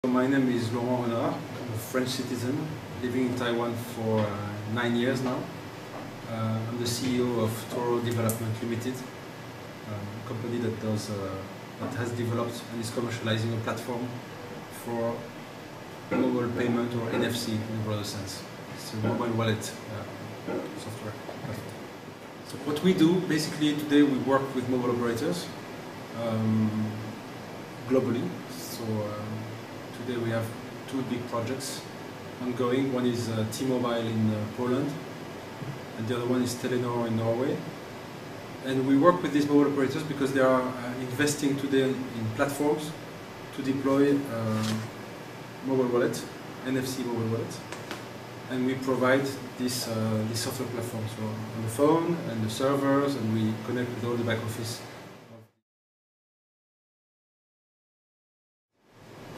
My name is Laurent Renard. I'm a French citizen living in Taiwan for 9 years now. I'm the CEO of TORO Ltd, a company that has developed and is commercializing a platform for mobile payment, or NFC in a broader sense. It's a mobile wallet software platform. So what we do, basically today we work with mobile operators globally. So today we have two big projects ongoing. One is T-Mobile in Poland, and the other one is Telenor in Norway. And we work with these mobile operators because they are investing today in platforms to deploy mobile wallet, NFC mobile wallet. And we provide this software platform, so on the phone and the servers, and we connect with all the back office.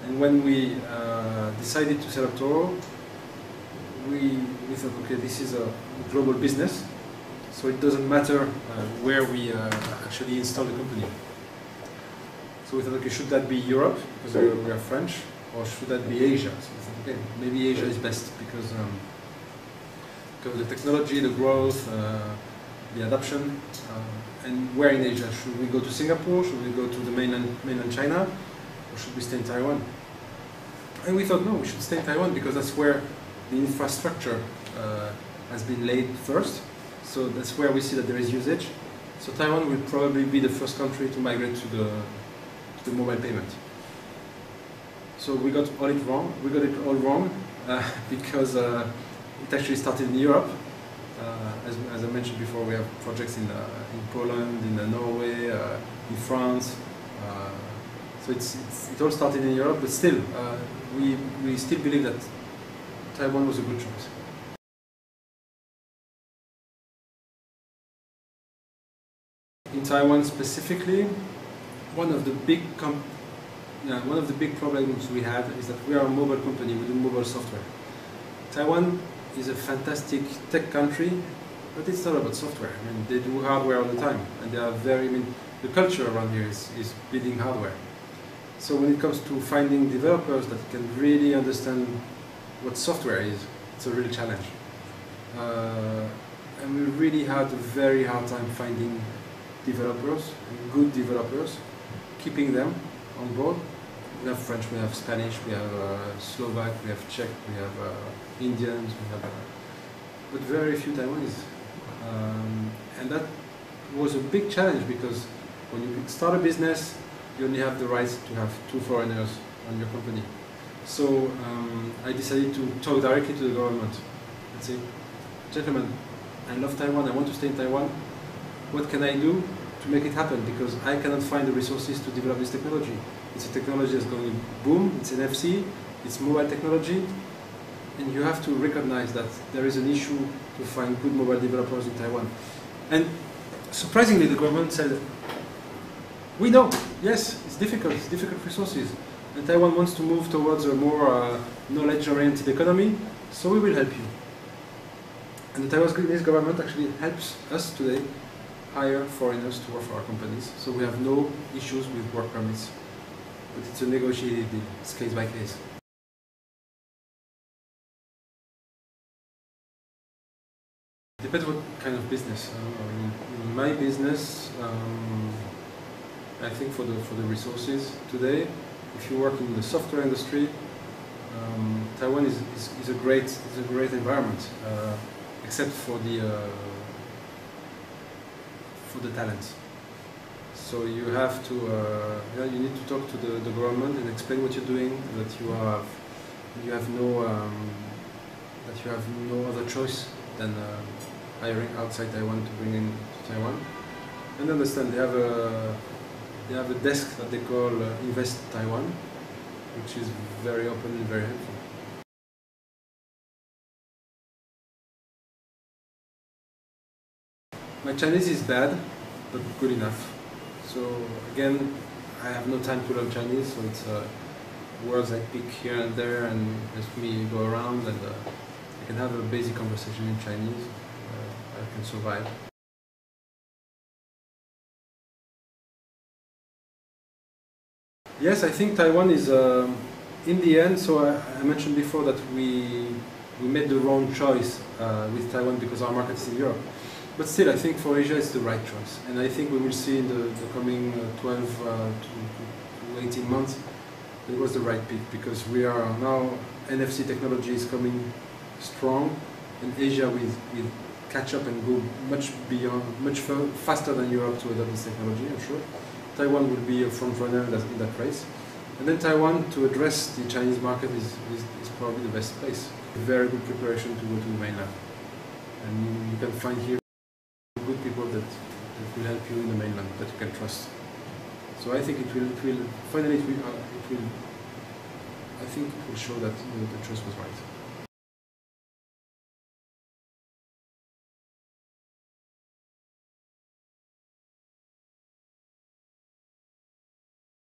And when we decided to set up TORO, we thought, okay, this is a global business, so it doesn't matter where we actually install the company. So we thought, okay, should that be Europe, because we are French, or should that be Asia? So we thought, okay, maybe Asia is best, because the technology, the growth, the adoption, and where in Asia? Should we go to Singapore? Should we go to the mainland China? Or should we stay in Taiwan? And we thought, no, we should stay in Taiwan because that's where the infrastructure has been laid first. So that's where we see that there is usage. So Taiwan will probably be the first country to migrate to the mobile payment. So we got all it wrong. We got it all wrong because it actually started in Europe. As I mentioned before, we have projects in Poland, in Norway, in France. So it all started in Europe, but still, we still believe that Taiwan was a good choice. In Taiwan specifically, one of the big problems we had is that we are a mobile company. We do mobile software. Taiwan is a fantastic tech country, but it's not about software. I mean, they do hardware all the time, and they are the culture around here is building hardware. So when it comes to finding developers that can really understand what software is, it's a real challenge. And we really had a very hard time finding developers, good developers, keeping them on board. We have French, we have Spanish, we have Slovak, we have Czech, we have Indians, but very few Taiwanese. And that was a big challenge because when you start a business, you only have the right to have 2 foreigners on your company. So I decided to talk directly to the government and say, gentlemen, I love Taiwan, I want to stay in Taiwan. What can I do to make it happen? Because I cannot find the resources to develop this technology. It's a technology that's going to boom, it's NFC, it's mobile technology, and you have to recognize that there is an issue to find good mobile developers in Taiwan. And surprisingly, the government said, we know, yes, it's difficult resources, and Taiwan wants to move towards a more knowledge-oriented economy, so we will help you. And the Taiwanese government actually helps us today hire foreigners to work for our companies, so we have no issues with work permits. But it's a negotiated deal, it's case by case. Depends what kind of business. In my business, I think for the resources today, if you work in the software industry, Taiwan is a great environment, except for the talent. So you have to you need to talk to the government and explain what you're doing, that you have no other choice than hiring outside Taiwan to bring in to Taiwan. And understand they have a desk that they call Invest Taiwan, which is very open and very helpful. My Chinese is bad, but good enough. So again, I have no time to learn Chinese, so it's words I pick here and there and let me go around, and I can have a basic conversation in Chinese. I can survive. Yes, I think Taiwan is in the end, so I mentioned before that we made the wrong choice with Taiwan because our market is in Europe. But still, I think for Asia it's the right choice. And I think we will see in the coming 12 to 18 months it was the right pick, because we are now, NFC technology is coming strong, and Asia will catch up and go much beyond, much faster than Europe to adopt this technology, I'm sure. Taiwan will be a front runner in that race. And then Taiwan, to address the Chinese market, is probably the best place. Very good preparation to go to the mainland. And you can find here good people that will help you in the mainland, that you can trust. So I think finally I think it will show that the choice was right.